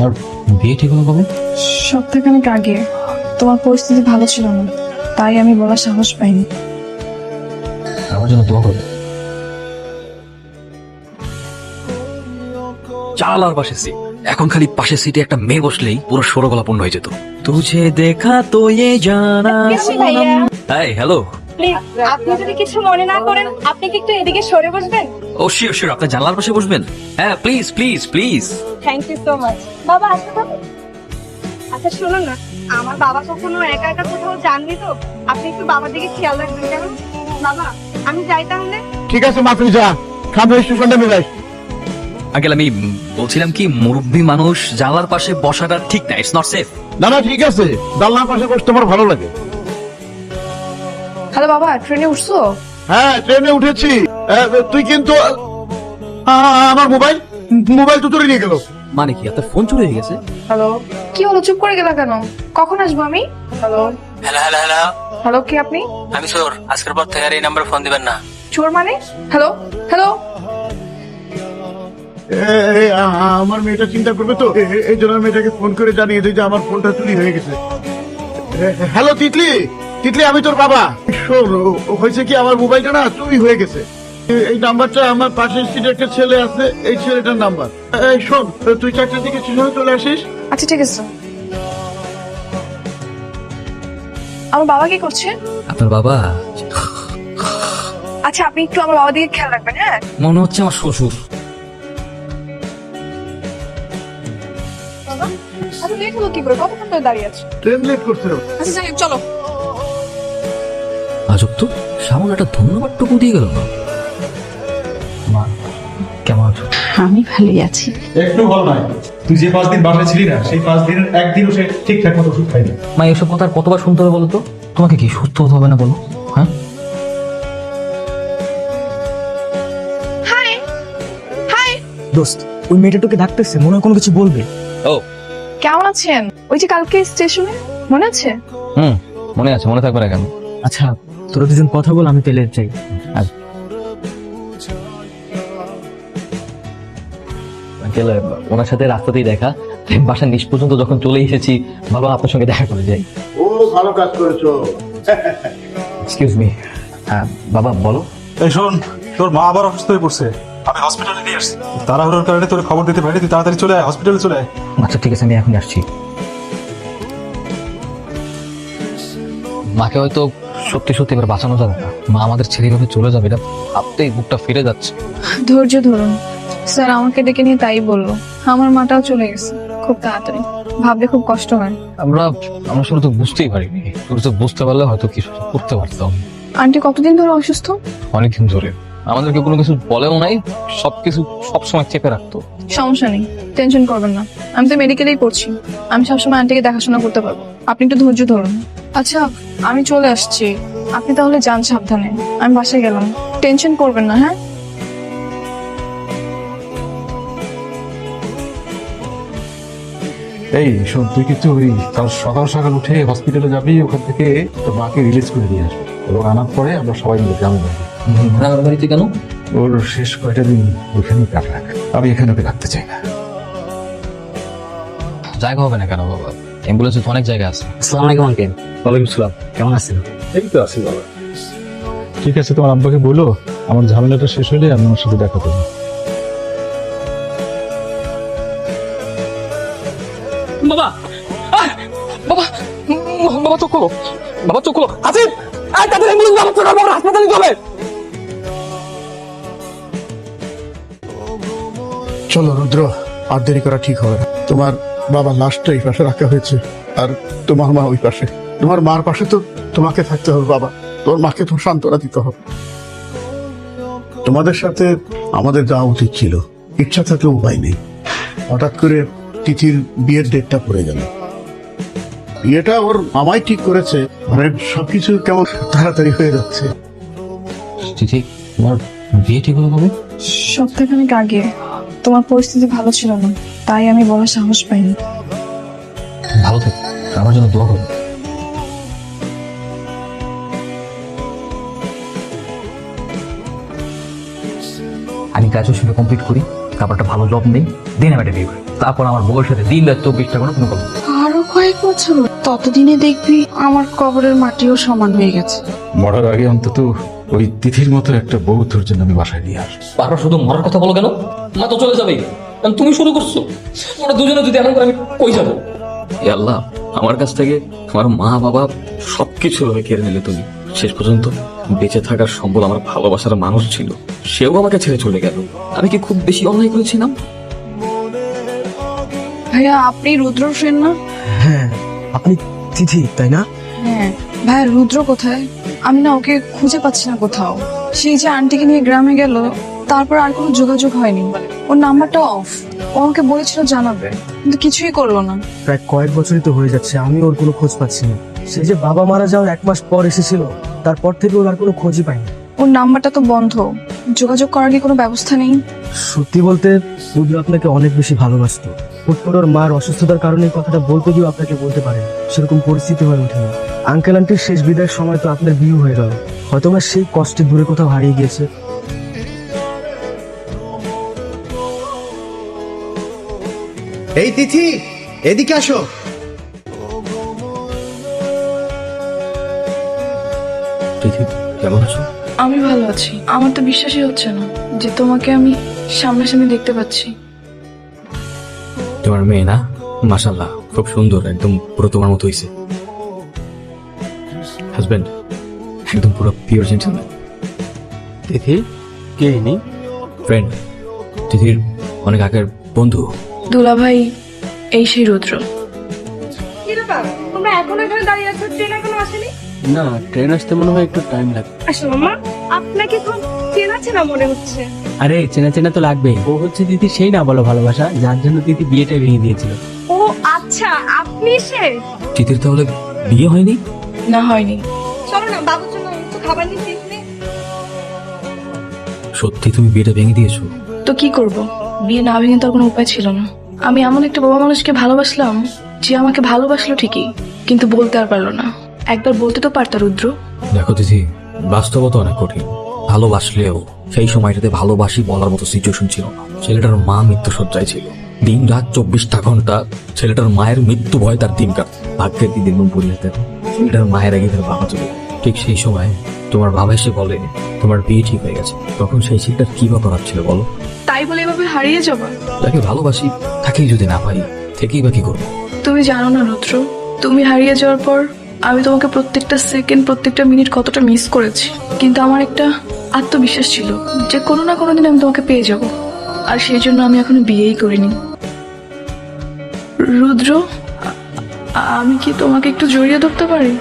তোমার বিয়ে ঠিক হলো কবে? সপ্তাহখানেক আগে। তোমার পরিস্থিতি ভালো ছিল না, তাই আমি বলার সাহস পাইনি। আমার জন্য দোয়া করবে। জানালার পাশে সিট, এখন খালি পাশের সিটে একটা মেয়ে বসলেই পুরো সরগলা পূর্ণ হয়ে যেত। তুঝে দেখা তো ये জানা। High, hello. প্লিজ, আপনি যদি কিছু মনে না করেন, আপনি কি একটু এদিকে সরে বসবেন? ও শিওর শিওর, আপনি জানলার পাশে বসবেন? হ্যাঁ please please please. Thank you so much. বাবা আসো তো। আচ্ছা শুনুন না, আমার বাবা কখনো একা একা কোথাও যাননি তো, আপনি একটু বাবার দিকে খেয়াল রাখবেন কেমন? বাবা আমি যাই তাহলে। ঠিক আছে মাতৃজা, সামনে স্টেশনটা মিলাই। আঙ্কেল আমি বলছিলাম কি, মুরব্বী মানুষ জানলার পাশে বসাটা ঠিক না, ইটস নট সেফ। না না ঠিক আছে, জানলার পাশে বসতে আমার ভালো লাগে। হ্যালো বাবা, ট্রেনে উঠছো? হ্যাঁ ট্রেনে উঠেছি। তুই কিন্তু আমার মোবাইল মোবাইল তো চুরি নিয়ে গেল। মানে কি, আপনার ফোন চুরি হয়ে গেছে? হ্যালো, কি হলো, চুপ করে গেলা কেন? কখন আসবো আমি? Hello hello hello hello, hello, কে আপনি? আমি চোর। আজকের পর থেকে আর এই নাম্বারে ফোন দিবেন না। চোর মানে? Hello hello. আমার মেয়েটা চিন্তা করবে তো, এই জন্য মেয়েটাকে ফোন করে জানিয়ে দিই যে আমার ফোনটা চুরি হয়ে গেছে। হ্যালো তিতলি, তিতলি আমি তোর বাবা। শোন, হয়েছে কি আমার মোবাইলটা না চুরি হয়ে গেছে। এই নাম্বারটা আমার পাশের সিটে একটা ছেলে আছে, এই ছেলেটার নাম্বার। এই শোন, তুই 4টার দিকে স্টেশনে চলে আসিস। আচ্ছা ঠিক আছে। আমার বাবা কি করছে? আপনার বাবা আচ্ছা আপনি একটু আমার বাবা দিকে খেয়াল রাখবেন, হ্যাঁ? মনে হচ্ছে আমার শ্বশুর। বাবা এত লেট হলো কি করে? কতক্ষণ ধরে দাঁড়িয়ে আছে? ট্রেন লেট করছে। আচ্ছা যাই হোক, চলো। আজব তো, সামনে একটা ধন্যবাদ টুকু দিয়ে গেল না। মা কেমন আছো? আমি ভালোই আছি। একটু ভালো নয়। তুই যে 5 দিন বাসায় ছিলি না, সেই 5 দিনের একদিনও সে ঠিকঠাক মতো ওষুধ খাইনি। মা এসব কথা আর কতবার শুনতে হবে বলো তো? তোমাকে কি সুস্থ হতে হবে না বলো? হ্যাঁ হাই হাই। দোস্ত, ওই মেয়েটা তোকে ডাকতেছে, মনে হয় কোনো কিছু বলবে। ও কেমন আছেন? ওই যে কালকে স্টেশনে, মনে আছে? মনে আছে, মনে থাকবে না কেন? আচ্ছা তোরা দুজন কথা বল, আমি তেলে চাই। আঙ্কেল ওনার সাথে রাস্তাতেই দেখা, বাসার নিচ পর্যন্ত যখন চলে এসেছি ভালো আপনার সঙ্গে দেখা করে যাই। ও ভালো কাজ করেছো। Excuse me. বাবা বলো। এই শোন, তোর মা আবার অসুস্থ হয়ে পড়ছে। আমি হসপিটালে নিয়ে আসছি। তাড়াহুড়োর কারণে তোর খবর দিতে পারিনি। তুই তাড়াতাড়ি চলে আয়, হসপিটালে চলে আয়। আচ্ছা ঠিক আছে, আমি এখন আসছি। মাকে হয়তো সত্যি সত্যি এবার বাঁচানো যাবে না। মা আমাদের ছেড়ে ভাবে চলে যাবে, এটা ভাবতেই বুকটা ফিরে যাচ্ছে। ধৈর্য ধরুন। স্যার আমাকে ডেকে নিয়ে তাই বললো। আমার মাটাও চলে গেছে খুব তাড়াতাড়ি, ভাবলে খুব কষ্ট হয়। আমরা আমরা শুরু তো বুঝতেই পারিনি, শুরু তো বুঝতে পারলে হয়তো কিছু করতে পারতাম। আন্টি কতদিন ধরে অসুস্থ? অনেকদিন ধরে আমাদেরকে কোনো কিছু বলেও নাই, সবকিছু সবসময় চেপে রাখতো। সমস্যা নেই, টেনশন করবেন না। আমি তো মেডিকেলেই পড়ছি, আমি সবসময় আন্টিকে দেখাশোনা করতে পারবো। আপনি একটু ধৈর্য ধরুন। আচ্ছা আমি চলে আসছি, আপনি তাহলে যান সাবধানে। আমি বাসায় গেলাম, টেনশন করবেন না, হ্যাঁ? এই শোন, তুই কিন্তু ওই কাল সকাল সকাল উঠে হসপিটালে যাবি, ওখান থেকে তোর মাকে রিলিজ করে দিয়ে আসবি এবং আনার পরে আমরা সবাই মিলে গ্রামে যাবো। আমার বাড়িতে কেন? ওর শেষ কয়টা দিন ওইখানেই কাটাক। আমি এখানে ওকে রাখতে চাই না। জায়গা হবে না কেন বাবা? অ্যাম্বুলেন্সে তো অনেক জায়গা আছে। আসসালামু আলাইকুম আঙ্কেল। ওয়ালাইকুম আসসালাম, কেমন আছেন? এই তো আছি বাবা। ঠিক আছে, তোমার আব্বাকে বলো আমার ঝামেলাটা শেষ হলে আমি ওর সাথে দেখা করবো। বাবা বাবা বাবা চোখ খোলো, বাবা চোখ খোলো। আসিফ তাদের অ্যাম্বুলেন্স ব্যবস্থা করো, বাবা হাসপাতালে চলে। চলো রুদ্র, আর দেরি করা ঠিক হবে না। তোমার বাবার লাশটা এই পাশে রাখা হয়েছে, আর তোমার মা ওই পাশে। তোমার মার পাশে তো তোমাকে থাকতে হবে বাবা, তোমার মাকে তো সান্ত্বনা দিতে হবে। তোমাদের সাথে আমাদের যাওয়া উচিত ছিল, ইচ্ছা থাকলে উপায় নেই। হঠাৎ করে তিথির বিয়ের ডেটটা পড়ে গেল। বিয়েটা ওর মামাই ঠিক করেছে, মানে সবকিছু কেমন তাড়াতাড়ি হয়ে যাচ্ছে। তিথি তোমার বিয়ে ঠিক হলো কবে? সপ্তাহখানেক আগে। তোমার পরিস্থিতি ভালো ছিল না, তাই আমি বলার সাহস পাইনি। ভালো থেকো, আমার জন্য দোয়া করো। আমি গ্রাজুয়েশনটা কমপ্লিট করি, তারপর একটা ভালো জব নেই, দেন আমি একটা বিয়ে করি। তারপর আমার বউয়ের সাথে দিন রাত 24টা কোনো কোনো কথা। আরো কয়েক বছর, ততদিনে দেখবি আমার কবরের মাটিও সমান হয়ে গেছে। মরার আগে অন্তত ওই তিথির মতো একটা বউ তোর জন্য আমি বাসায় নিয়ে আসবো। বারবার শুধু মরার কথা বলো কেন? মা তো চলে যাবেই, কারণ তুমি শুরু করছো। তোমরা দুজনে যদি এমন করে, আমি কই যাবো? এ আল্লাহ, আমার কাছ থেকে আমার মা বাবা সবকিছু কেড়ে নিলে তুমি। শেষ পর্যন্ত বেঁচে থাকার সম্বল আমার ভালোবাসার মানুষ ছিল, সেও আমাকে ছেড়ে চলে গেল। আমি কি খুব বেশি অন্যায় করেছিলাম? ভাইয়া, আপনি রুদ্র ফ্রেন্ড না? হ্যাঁ, আপনি তিথি তাই না? হ্যাঁ ভাইয়া, রুদ্র কোথায়? আমি না ওকে খুঁজে পাচ্ছি না কোথাও। সেই যে আন্টিকে নিয়ে গ্রামে গেল, তারপর আর কোনো যোগাযোগ হয়নি। ওর নাম্বারটা অফ। ও আমাকে বলেছিল জানাবে, কিন্তু কিছুই করলো না। প্রায় কয়েক বছরই তো হয়ে যাচ্ছে, আমি ওর কোনো খোঁজ পাচ্ছি না। সে যে বাবা মারা যাওয়ার 1 মাস পর এসেছিল, তারপর থেকে ওর আর কোনো খোঁজই পাইনি। ওর নাম্বারটা তো বন্ধ। যোগাযোগ করার কি কোনো ব্যবস্থা নেই? সত্যি বলতে রুদ্র আপনাকে অনেক বেশি ভালোবাসতো। হুট করে ওর মার অসুস্থতার কারণে এই কথাটা বলতে গিয়েও আপনাকে বলতে পারে সেরকম পরিস্থিতি হয়ে ওঠেনি। আঙ্কেল আন্টির শেষ বিদায়ের সময় তো আপনার বিয়ে হয়ে গেল, হয়তো আমার সেই কষ্টে দূরে কোথাও হারিয়ে গিয়েছে। এই তিথি, এদিকে আসো। তিথি, কেমন আছো? আমি ভালো আছি। আমার তো বিশ্বাসই হচ্ছে না যে তোমাকে আমি সামনাসামনি দেখতে পাচ্ছি। তোমার মেয়ে না? মাশাআল্লাহ, খুব সুন্দর, একদম পুরো তোমার মতো হয়েছে। হাজবেন্ড একদম পুরো পিওর জেন্টলম্যান। তিথি কে ইনি? ফ্রেন্ড, তিথির অনেক আগের বন্ধু। দুলা ভাই, এই সেই রুদ্র। তোমরা এখনো এখানে দাঁড়িয়ে আছো? ট্রেন এখনো আসেনি? না, ট্রেন আসতে মনে হয় একটু টাইম লাগবে। আসো মামা, আপনাকে খুব চেনা চেনা মনে হচ্ছে। আরে চেনা চেনা তো লাগবেই। ও হচ্ছে দিদি সেই না বলো ভালোবাসা, যার জন্য দিদি বিয়েটা ভেঙে দিয়েছিল। ও আচ্ছা, আপনি সে? তিথির তাহলে বিয়ে হয়নি? না, হয়নি। চলো না, বাবুর জন্য একটু খাবার নিতে এখানে। সত্যি তুমি বিয়েটা ভেঙে দিয়েছো? তো কি করব? বিয়ে না ভেঙে তো আর কোনো উপায় ছিল না। আমি এমন একটা বাবা মানুষকে ভালোবাসলাম যে আমাকে ভালোবাসলো ঠিকই, কিন্তু বলতে আর পারলো না। একবার বলতে তো পারতা রুদ্র। দেখো তিথি, বাস্তবতা অনেক কঠিন। ভালোবাসলেও সেই সময়টাতে ভালোবাসি বলার মতো সিচুয়েশন ছিল না। ছেলেটার মা মৃত্যু শয্যায় ছিল। দিন রাত 24টা ঘন্টা ছেলেটার মায়ের মৃত্যু ভয় তার দিন কাট। ভাগ্যের দিদির মুখ পড়ে যেতেন। ছেলেটার মায়ের আগে তার বাবা চলে গেল। ঠিক সেই সময় তোমার বাবা এসে বলে তোমার বিয়ে ঠিক হয়ে গেছে। তখন সেই ছেলেটার কি বা করার ছিল বলো? তাই বলে এভাবে হারিয়ে যাবা? যাকে ভালোবাসি তাকেই যদি না পাই, থেকেই বা কি করবো? তুমি জানো না রুদ্র, তুমি হারিয়ে যাওয়ার পর আমি তোমাকে প্রত্যেকটা সেকেন্ড, প্রত্যেকটা মিনিট কতটা মিস করেছি। কিন্তু আমার একটা আত্মবিশ্বাস ছিল যে কোনো না কোনো দিন আমি তোমাকে পেয়ে যাব, আর সেই জন্য আমি এখনো বিয়েই করিনি। রুদ্র, আমি কি তোমাকে একটু জড়িয়ে ধরতে পারি?